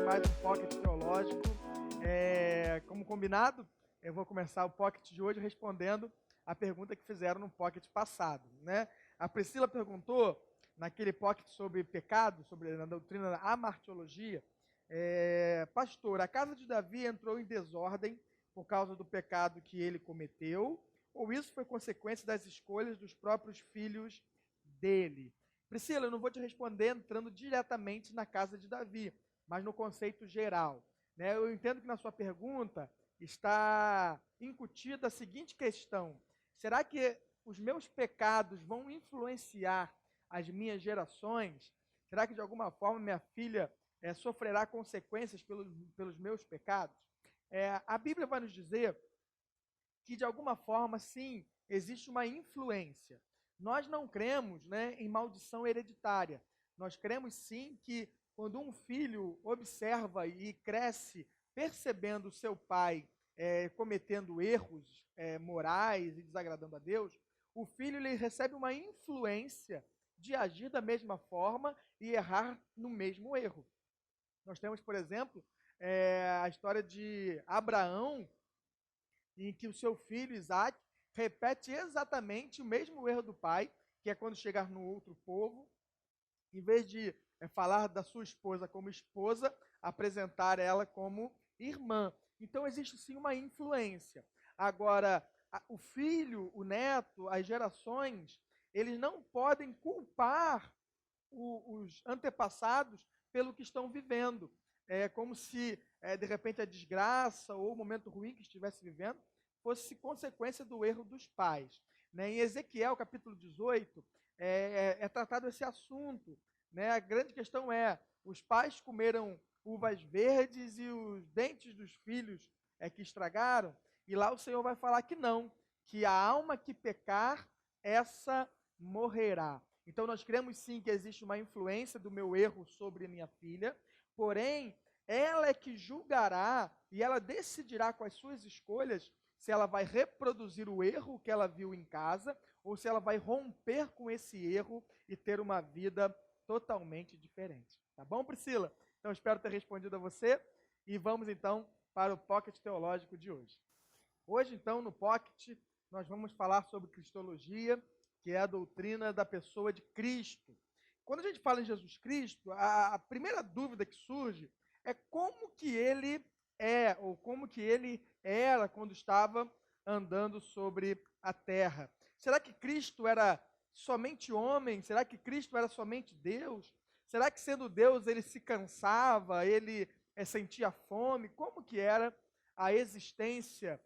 mais um Pocket Teológico. Como combinado, eu vou começar o Pocket de hoje respondendo a pergunta que fizeram no Pocket passado, né? A Priscila perguntou, naquele Pocket sobre pecado, sobre a doutrina da amartiologia, pastor, a casa de Davi entrou em desordem por causa do pecado que ele cometeu, ou isso foi consequência das escolhas dos próprios filhos dele? Priscila, eu não vou te responder entrando diretamente na casa de Davi, mas no conceito geral, né? Eu entendo que na sua pergunta está incutida a seguinte questão: será que os meus pecados vão influenciar as minhas gerações? Será que de alguma forma minha filha sofrerá consequências pelos meus pecados? A Bíblia vai nos dizer que de alguma forma, sim, existe uma influência. Nós não cremos, né, em maldição hereditária. Nós cremos, sim, que quando um filho observa e cresce percebendo seu pai cometendo erros morais e desagradando a Deus, o filho ele recebe uma influência de agir da mesma forma e errar no mesmo erro. Nós temos, por exemplo, a história de Abraão, em que o seu filho Isaac repete exatamente o mesmo erro do pai, que é quando chegar no outro povo, em vez de falar da sua esposa como esposa, apresentar ela como irmã. Então existe sim uma influência. Agora, o filho, o neto, as gerações, eles não podem culpar os antepassados pelo que estão vivendo. É como se, de repente, a desgraça ou o momento ruim que estivesse vivendo fosse consequência do erro dos pais. Né? Em Ezequiel, capítulo 18, é tratado esse assunto. Né? A grande questão é, os pais comeram uvas verdes e os dentes dos filhos que estragaram, e lá o Senhor vai falar que não, que a alma que pecar, essa morrerá. Então nós cremos sim que existe uma influência do meu erro sobre minha filha, porém, ela é que julgará e ela decidirá com as suas escolhas se ela vai reproduzir o erro que ela viu em casa ou se ela vai romper com esse erro e ter uma vida totalmente diferente. Tá bom, Priscila? Então espero ter respondido a você e vamos então para o Pocket Teológico de hoje. Hoje, então, no Pocket, nós vamos falar sobre Cristologia, que é a doutrina da pessoa de Cristo. Quando a gente fala em Jesus Cristo, a primeira dúvida que surge é como que ele é, ou como que ele era quando estava andando sobre a terra. Será que Cristo era somente homem? Será que Cristo era somente Deus? Será que sendo Deus ele se cansava, ele sentia fome? Como que era a existência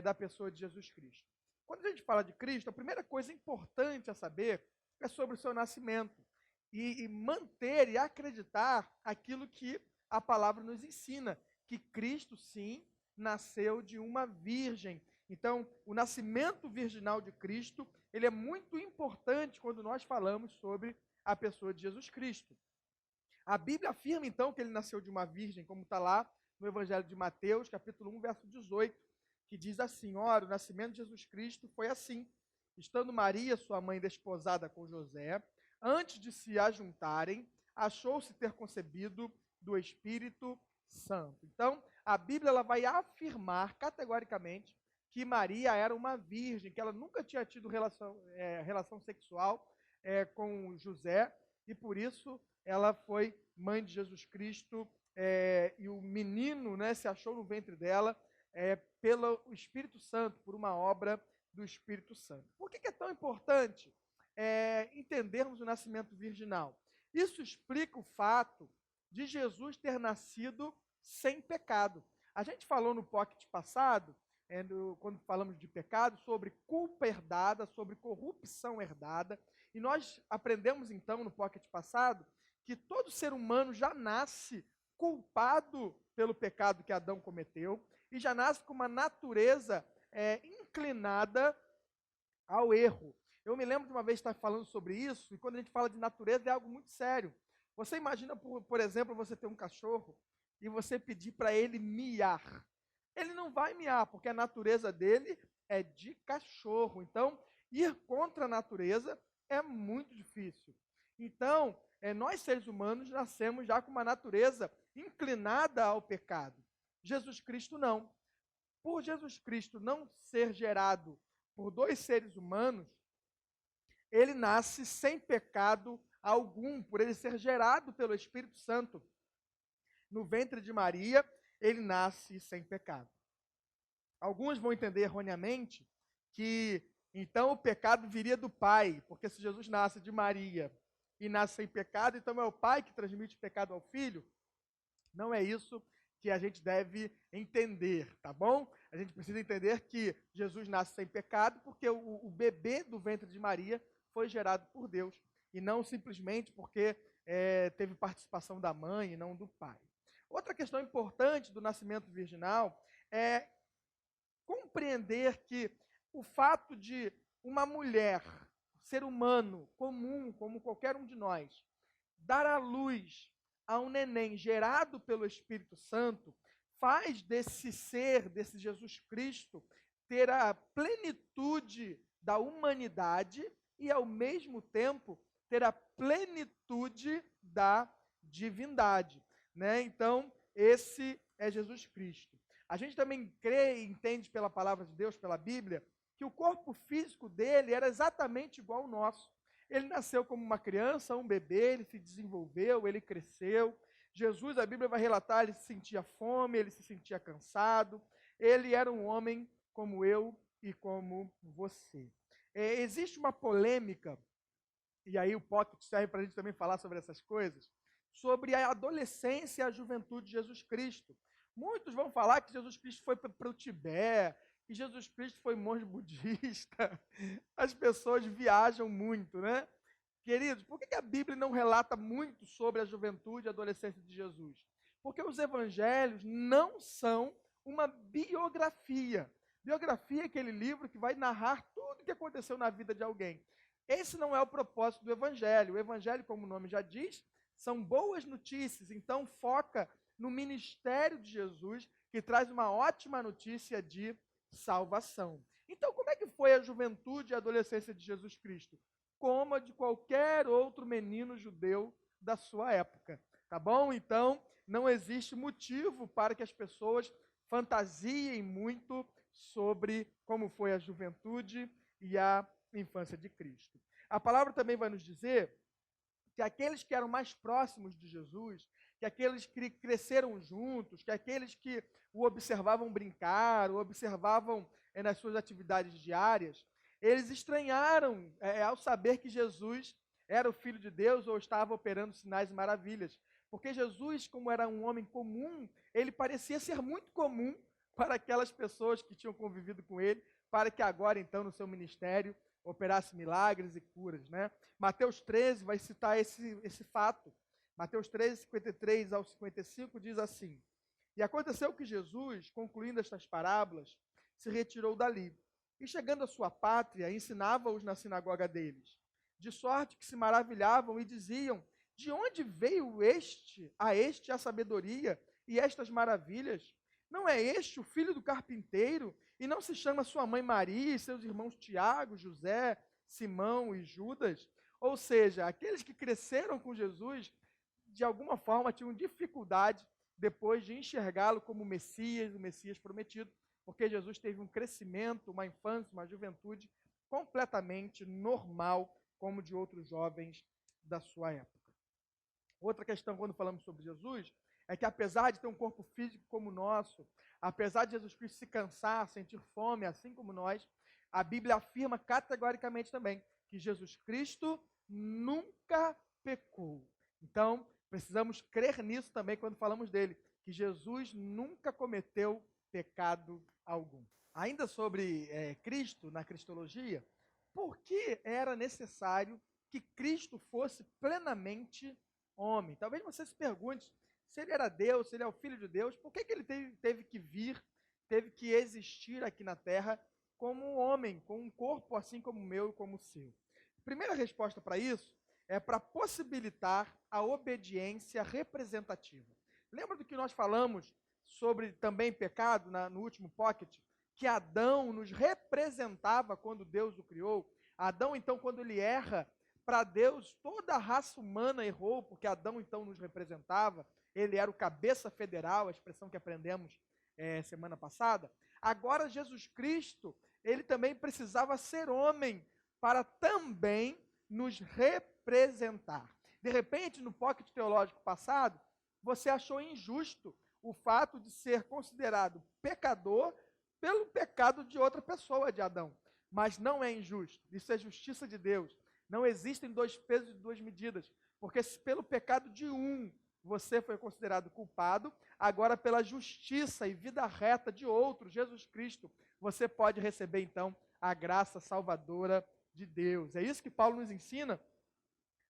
da pessoa de Jesus Cristo? Quando a gente fala de Cristo, a primeira coisa importante a saber é sobre o seu nascimento e manter e acreditar aquilo que a palavra nos ensina, que Cristo, sim, nasceu de uma virgem. Então, o nascimento virginal de Cristo, ele é muito importante quando nós falamos sobre a pessoa de Jesus Cristo. A Bíblia afirma, então, que ele nasceu de uma virgem, como está lá no Evangelho de Mateus, capítulo 1, verso 18, que diz assim: ora, o nascimento de Jesus Cristo foi assim. Estando Maria, sua mãe, desposada com José, antes de se ajuntarem, achou-se ter concebido do Espírito Santo. Então, a Bíblia ela vai afirmar categoricamente que Maria era uma virgem, que ela nunca tinha tido relação sexual com José, e por isso ela foi mãe de Jesus Cristo, e o menino, né, se achou no ventre dela pelo Espírito Santo, por uma obra do Espírito Santo. Por que é tão importante entendermos o nascimento virginal? Isso explica o fato de Jesus ter nascido sem pecado. A gente falou no Pocket passado, quando falamos de pecado, sobre culpa herdada, sobre corrupção herdada, e nós aprendemos então no Pocket passado que todo ser humano já nasce culpado pelo pecado que Adão cometeu e já nasce com uma natureza inclinada ao erro. Eu me lembro de uma vez estar falando sobre isso, e quando a gente fala de natureza é algo muito sério. Você imagina, por exemplo, você ter um cachorro e você pedir para ele miar. Ele não vai miar, porque a natureza dele é de cachorro. Então, ir contra a natureza é muito difícil. Então, nós seres humanos nascemos já com uma natureza inclinada inclinada ao pecado. Jesus Cristo não. Por Jesus Cristo não ser gerado por dois seres humanos, ele nasce sem pecado algum, por ele ser gerado pelo Espírito Santo. No ventre de Maria, ele nasce sem pecado. Alguns vão entender erroneamente que então o pecado viria do pai, porque se Jesus nasce de Maria e nasce sem pecado, então é o pai que transmite o pecado ao filho. Não é isso que a gente deve entender, tá bom? A gente precisa entender que Jesus nasce sem pecado porque o bebê do ventre de Maria foi gerado por Deus e não simplesmente porque teve participação da mãe e não do pai. Outra questão importante do nascimento virginal é compreender que o fato de uma mulher, ser humano comum, como qualquer um de nós, dar à luz a um neném gerado pelo Espírito Santo, faz desse ser, desse Jesus Cristo, ter a plenitude da humanidade e, ao mesmo tempo, ter a plenitude da divindade, né? Então, esse é Jesus Cristo. A gente também crê e entende pela palavra de Deus, pela Bíblia, que o corpo físico dele era exatamente igual ao nosso. Ele nasceu como uma criança, um bebê, ele se desenvolveu, ele cresceu. Jesus, a Bíblia vai relatar, ele se sentia fome, ele se sentia cansado. Ele era um homem como eu e como você. Existe uma polêmica, e aí o Pocket serve para a gente também falar sobre essas coisas, sobre a adolescência e a juventude de Jesus Cristo. Muitos vão falar que Jesus Cristo foi para o Tibete, que Jesus Cristo foi monge budista. As pessoas viajam muito, né? Queridos, por que a Bíblia não relata muito sobre a juventude e a adolescência de Jesus? Porque os evangelhos não são uma biografia. Biografia é aquele livro que vai narrar tudo o que aconteceu na vida de alguém. Esse não é o propósito do evangelho. O evangelho, como o nome já diz, são boas notícias. Então, foca no ministério de Jesus, que traz uma ótima notícia de salvação. Então, como é que foi a juventude e a adolescência de Jesus Cristo? Como a de qualquer outro menino judeu da sua época, tá bom? Então, não existe motivo para que as pessoas fantasiem muito sobre como foi a juventude e a infância de Cristo. A palavra também vai nos dizer que aqueles que eram mais próximos de Jesus, que aqueles que cresceram juntos, que aqueles que o observavam brincar, o observavam nas suas atividades diárias, eles estranharam ao saber que Jesus era o Filho de Deus ou estava operando sinais e maravilhas. Porque Jesus, como era um homem comum, ele parecia ser muito comum para aquelas pessoas que tinham convivido com ele, para que agora, então, no seu ministério, operasse milagres e curas, né? Mateus 13 vai citar esse fato. Mateus 13, 53 ao 55 diz assim: E aconteceu que Jesus, concluindo estas parábolas, se retirou dali. E chegando à sua pátria, ensinava-os na sinagoga deles. De sorte que se maravilhavam e diziam: De onde veio este a sabedoria e estas maravilhas? Não é este o filho do carpinteiro? E não se chama sua mãe Maria e seus irmãos Tiago, José, Simão e Judas? Ou seja, aqueles que cresceram com Jesus, de alguma forma tinham dificuldade depois de enxergá-lo como o Messias prometido, porque Jesus teve um crescimento, uma infância, uma juventude completamente normal, como de outros jovens da sua época. Outra questão, quando falamos sobre Jesus, é que apesar de ter um corpo físico como o nosso, apesar de Jesus Cristo se cansar, sentir fome, assim como nós, a Bíblia afirma categoricamente também que Jesus Cristo nunca pecou. Então, precisamos crer nisso também quando falamos dele, que Jesus nunca cometeu pecado algum. Ainda sobre Cristo, na cristologia, por que era necessário que Cristo fosse plenamente homem? Talvez você se pergunte, se ele era Deus, se ele é o Filho de Deus, por que ele teve que vir, teve que existir aqui na Terra como um homem, com um corpo assim como o meu e como o seu? A primeira resposta para isso é para possibilitar a obediência representativa. Lembra do que nós falamos sobre também pecado no último pocket? Que Adão nos representava quando Deus o criou. Adão, então, quando ele erra, para Deus, toda a raça humana errou, porque Adão, então, nos representava. ele era o cabeça federal, a expressão que aprendemos semana passada. Agora Jesus Cristo, ele também precisava ser homem para também nos representar. De repente, no pocket teológico passado, você achou injusto o fato de ser considerado pecador pelo pecado de outra pessoa, de Adão. Mas não é injusto, isso é justiça de Deus. Não existem dois pesos e duas medidas, porque se pelo pecado de um você foi considerado culpado, agora pela justiça e vida reta de outro, Jesus Cristo, você pode receber então a graça salvadora de Deus. É isso que Paulo nos ensina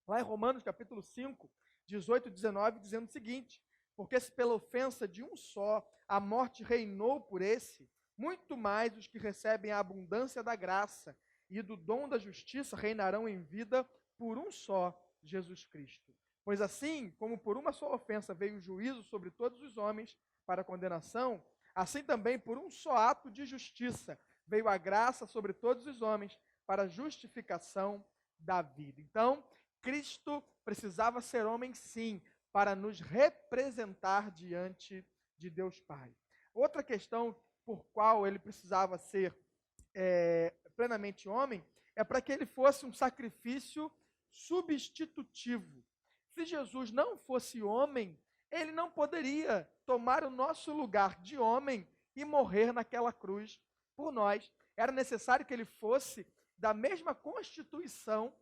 lá em Romanos capítulo 5, 18 e 19, dizendo o seguinte: porque se pela ofensa de um só a morte reinou por esse, muito mais os que recebem a abundância da graça e do dom da justiça reinarão em vida por um só, Jesus Cristo. Pois assim, como por uma só ofensa veio o juízo sobre todos os homens para condenação, assim também por um só ato de justiça veio a graça sobre todos os homens para justificação da vida. Então, Cristo precisava ser homem, sim, para nos representar diante de Deus Pai. Outra questão por qual ele precisava ser plenamente homem é para que ele fosse um sacrifício substitutivo. Se Jesus não fosse homem, ele não poderia tomar o nosso lugar de homem e morrer naquela cruz por nós. Era necessário que ele fosse da mesma constituição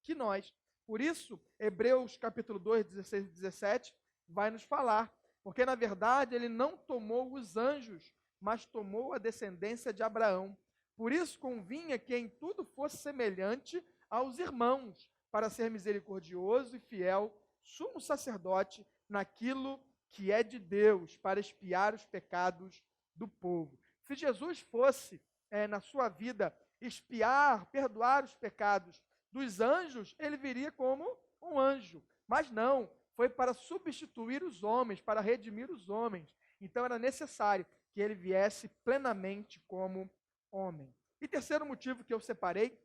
que nós. Por isso, Hebreus capítulo 2, 16 e 17, vai nos falar, porque na verdade ele não tomou os anjos, mas tomou a descendência de Abraão. Por isso convinha que em tudo fosse semelhante aos irmãos, para ser misericordioso e fiel, sumo sacerdote naquilo que é de Deus, para expiar os pecados do povo. Se Jesus fosse, na sua vida, expiar, perdoar os pecados dos anjos, ele viria como um anjo. Mas não, foi para substituir os homens, para redimir os homens. Então era necessário que ele viesse plenamente como homem. E terceiro motivo que eu separei,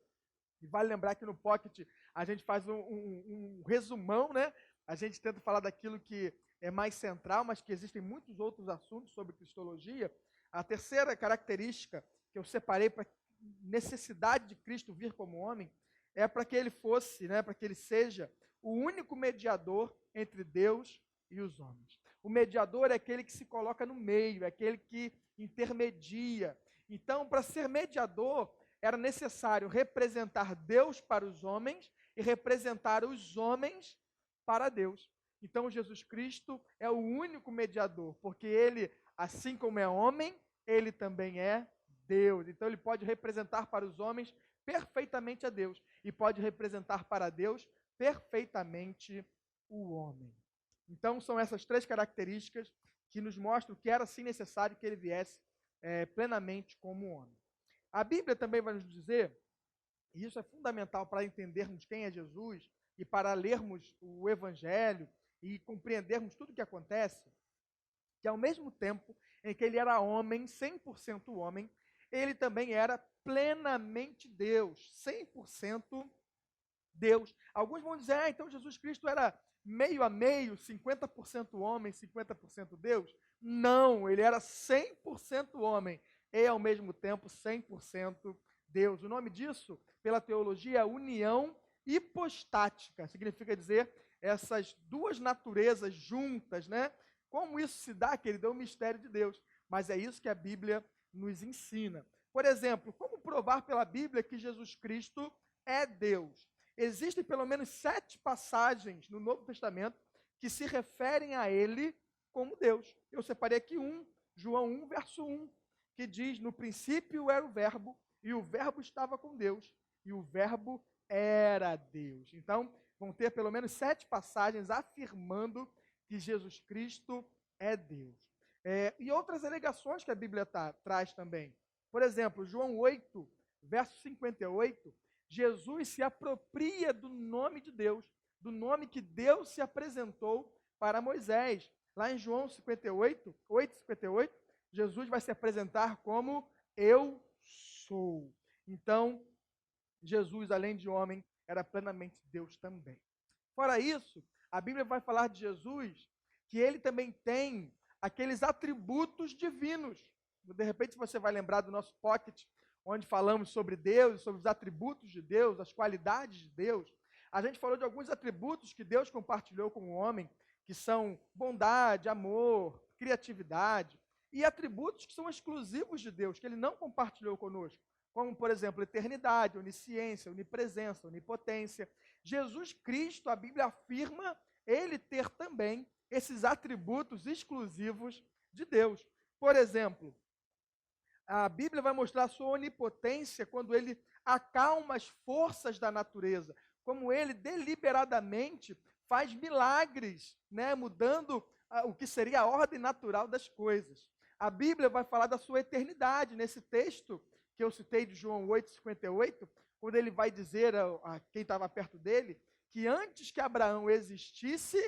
e vale lembrar que no Pocket a gente faz um resumão, né? A gente tenta falar daquilo que é mais central, mas que existem muitos outros assuntos sobre cristologia. A terceira característica que eu separei para necessidade de Cristo vir como homem é para que ele fosse, né, para que ele seja o único mediador entre Deus e os homens. O mediador é aquele que se coloca no meio, é aquele que intermedia. Então, para ser mediador, era necessário representar Deus para os homens e representar os homens para Deus. Então, Jesus Cristo é o único mediador, porque ele, assim como é homem, ele também é Deus. Então, ele pode representar para os homens perfeitamente a Deus e pode representar para Deus perfeitamente o homem. Então, são essas três características que nos mostram que era, sim, necessário que ele viesse plenamente como homem. A Bíblia também vai nos dizer, e isso é fundamental para entendermos quem é Jesus e para lermos o Evangelho e compreendermos tudo o que acontece, que ao mesmo tempo em que ele era homem, 100% homem, ele também era plenamente Deus, 100% Deus. Alguns vão dizer, então Jesus Cristo era meio a meio, 50% homem, 50% Deus. Não, ele era 100% homem e ao mesmo tempo 100% Deus. O nome disso, pela teologia, é união hipostática. Significa dizer essas duas naturezas juntas, né? Como isso se dá, querido, é o mistério de Deus. Mas é isso que a Bíblia nos ensina. Por exemplo, como provar pela Bíblia que Jesus Cristo é Deus? Existem pelo menos 7 passagens no Novo Testamento que se referem a ele como Deus. Eu separei aqui João 1, verso 1, que diz, no princípio era o verbo, e o verbo estava com Deus, e o verbo era Deus. Então, vão ter pelo menos 7 passagens afirmando que Jesus Cristo é Deus. E outras alegações que a Bíblia traz também. Por exemplo, João 8, verso 58, Jesus se apropria do nome de Deus, do nome que Deus se apresentou para Moisés. Lá em João 58, 8:58, Jesus vai se apresentar como eu sou. Então, Jesus, além de homem, era plenamente Deus também. Fora isso, a Bíblia vai falar de Jesus que ele também tem aqueles atributos divinos. De repente você vai lembrar do nosso pocket, onde falamos sobre Deus, sobre os atributos de Deus, as qualidades de Deus. A gente falou de alguns atributos que Deus compartilhou com o homem, que são bondade, amor, criatividade, e atributos que são exclusivos de Deus, que ele não compartilhou conosco, como, por exemplo, eternidade, onisciência, onipresença, onipotência. Jesus Cristo, a Bíblia afirma ele ter também esses atributos exclusivos de Deus. Por exemplo, a Bíblia vai mostrar a sua onipotência quando ele acalma as forças da natureza, como ele deliberadamente faz milagres, né, mudando o que seria a ordem natural das coisas. A Bíblia vai falar da sua eternidade, nesse texto que eu citei de João 8,58, quando ele vai dizer a quem estava perto dele, que antes que Abraão existisse,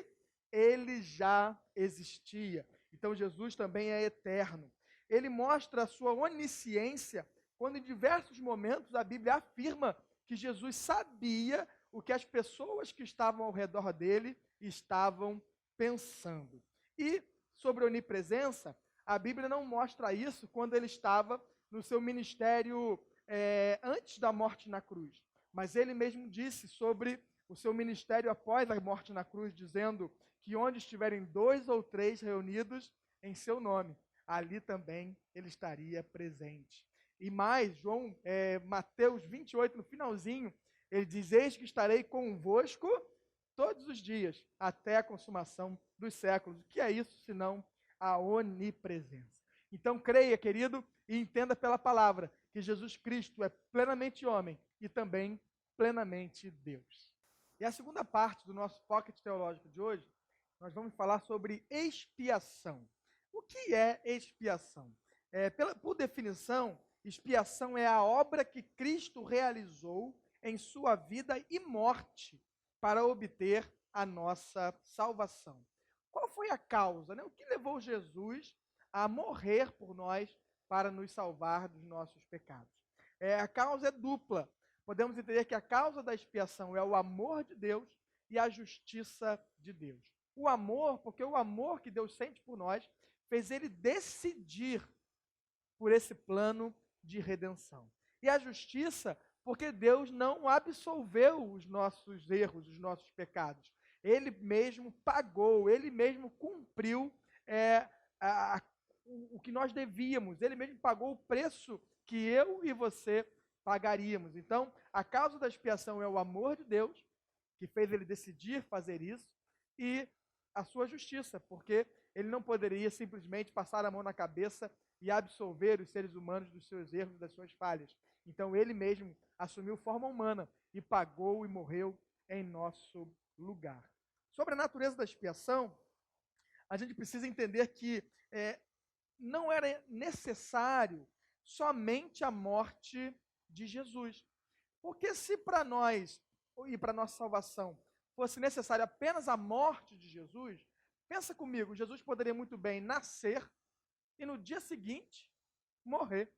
ele já existia. Então Jesus também é eterno. Ele mostra a sua onisciência, quando em diversos momentos a Bíblia afirma que Jesus sabia o que as pessoas que estavam ao redor dele estavam pensando. E sobre a onipresença, a Bíblia não mostra isso quando ele estava no seu ministério antes da morte na cruz. Mas ele mesmo disse sobre o seu ministério após a morte na cruz, dizendo que onde estiverem 2 ou 3 reunidos em seu nome, ali também ele estaria presente. E mais, Mateus 28, no finalzinho, ele diz: eis que estarei convosco todos os dias, até a consumação dos séculos. O que é isso, senão a onipresença? Então, creia, querido, e entenda pela palavra que Jesus Cristo é plenamente homem e também plenamente Deus. E a segunda parte do nosso pocket teológico de hoje, nós vamos falar sobre expiação. O que é expiação? Por definição, expiação é a obra que Cristo realizou em sua vida e morte para obter a nossa salvação. Qual foi a causa, né? O que levou Jesus a morrer por nós para nos salvar dos nossos pecados? A causa é dupla. Podemos entender que a causa da expiação é o amor de Deus e a justiça de Deus. O amor, porque o amor que Deus sente por nós fez ele decidir por esse plano de redenção. E a justiça, porque Deus não absolveu os nossos erros, os nossos pecados. Ele mesmo pagou, ele mesmo cumpriu o que nós devíamos. Ele mesmo pagou o preço que eu e você pagaríamos. Então, a causa da expiação é o amor de Deus, que fez ele decidir fazer isso, e a sua justiça, porque ele não poderia simplesmente passar a mão na cabeça e absolver os seres humanos dos seus erros, das suas falhas. Então, ele mesmo assumiu forma humana e pagou e morreu em nosso lugar. Sobre a natureza da expiação, a gente precisa entender que não era necessário somente a morte de Jesus. Porque se para nós e para nossa salvação fosse necessária apenas a morte de Jesus, pensa comigo, Jesus poderia muito bem nascer e no dia seguinte morrer.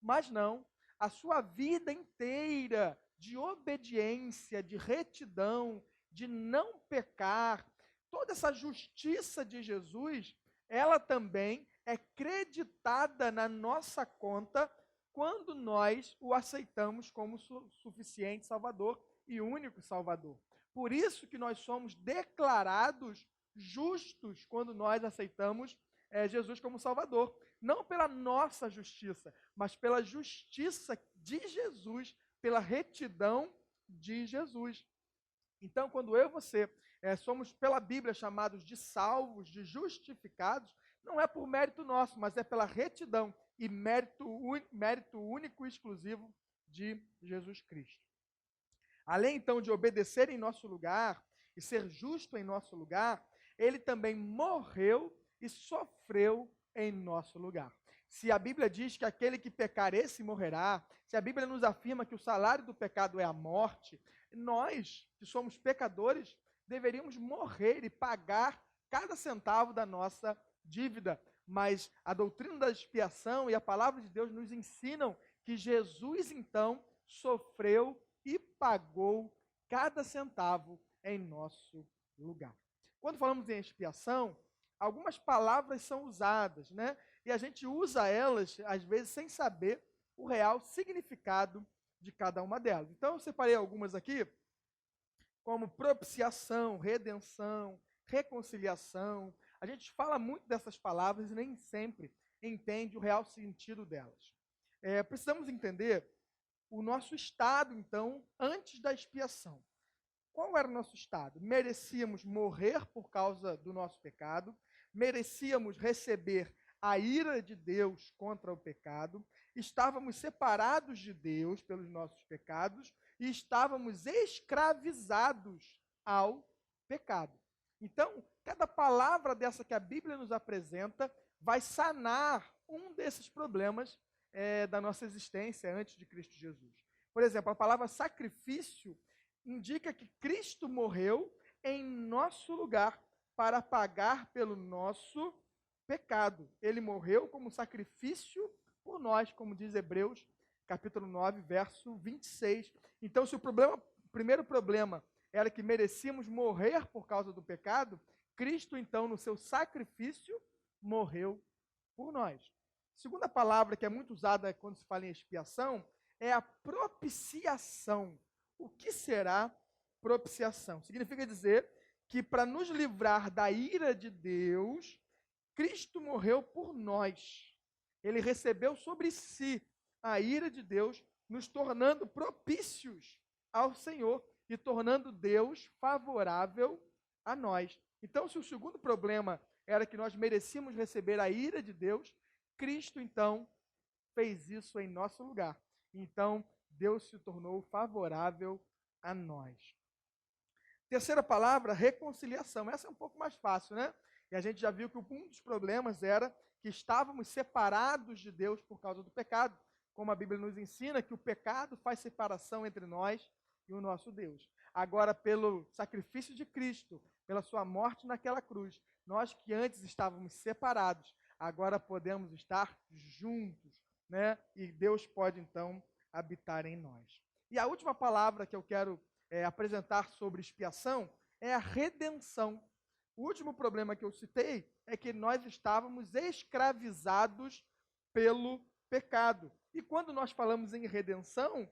Mas não, a sua vida inteira de obediência, de retidão, de não pecar, toda essa justiça de Jesus, ela também é creditada na nossa conta quando nós o aceitamos como suficiente Salvador e único Salvador. Por isso que nós somos declarados justos quando nós aceitamos Jesus como Salvador. Não pela nossa justiça, mas pela justiça de Jesus, pela retidão de Jesus. Então, quando eu e você somos pela Bíblia chamados de salvos, de justificados, não é por mérito nosso, mas é pela retidão e mérito único e exclusivo de Jesus Cristo. Além, então, de obedecer em nosso lugar e ser justo em nosso lugar, ele também morreu e sofreu em nosso lugar. Se a Bíblia diz que aquele que pecar, esse morrerá, se a Bíblia nos afirma que o salário do pecado é a morte, nós, que somos pecadores, deveríamos morrer e pagar cada centavo da nossa dívida. Mas a doutrina da expiação e a palavra de Deus nos ensinam que Jesus, então, sofreu e pagou cada centavo em nosso lugar. Quando falamos em expiação, algumas palavras são usadas, né? E a gente usa elas, às vezes, sem saber o real significado de cada uma delas. Então, eu separei algumas aqui, como propiciação, redenção, reconciliação. A gente fala muito dessas palavras e nem sempre entende o real sentido delas. Precisamos entender o nosso estado, então, antes da expiação. Qual era o nosso estado? Merecíamos morrer por causa do nosso pecado, merecíamos receber a ira de Deus contra o pecado, estávamos separados de Deus pelos nossos pecados e estávamos escravizados ao pecado. Então, cada palavra dessa que a Bíblia nos apresenta vai sanar um desses problemas da nossa existência antes de Cristo Jesus. Por exemplo, a palavra sacrifício indica que Cristo morreu em nosso lugar para pagar pelo nosso pecado. Ele morreu como sacrifício por nós, como diz Hebreus, capítulo 9, verso 26. Então, se o primeiro problema era que merecíamos morrer por causa do pecado, Cristo, então, no seu sacrifício, morreu por nós. A segunda palavra que é muito usada quando se fala em expiação é a propiciação. O que será propiciação? Significa dizer que para nos livrar da ira de Deus, Cristo morreu por nós. Ele recebeu sobre si a ira de Deus, nos tornando propícios ao Senhor e tornando Deus favorável a nós. Então, se o segundo problema era que nós merecíamos receber a ira de Deus, Cristo, então, fez isso em nosso lugar. Então, Deus se tornou favorável a nós. Terceira palavra, reconciliação. Essa é um pouco mais fácil, né? E a gente já viu que um dos problemas era que estávamos separados de Deus por causa do pecado. Como a Bíblia nos ensina que o pecado faz separação entre nós e o nosso Deus. Agora, pelo sacrifício de Cristo, pela sua morte naquela cruz, nós que antes estávamos separados, agora podemos estar juntos, né? E Deus pode, então, habitar em nós. E a última palavra que eu quero apresentar sobre expiação é a redenção. O último problema que eu citei é que nós estávamos escravizados pelo pecado. E quando nós falamos em redenção,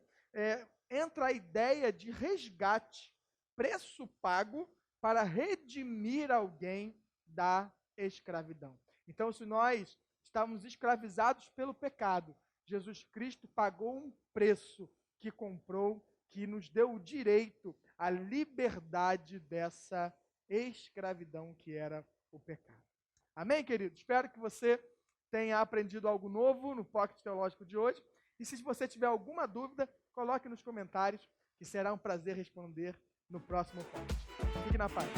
entra a ideia de resgate, preço pago para redimir alguém da escravidão. Então, se nós estávamos escravizados pelo pecado, Jesus Cristo pagou um preço que comprou, que nos deu o direito à liberdade dessa escravidão que era o pecado. Amém, querido? Espero que você tenha aprendido algo novo no Pocket Teológico de hoje. E se você tiver alguma dúvida, coloque nos comentários, que será um prazer responder no próximo Pocket. Fique na paz.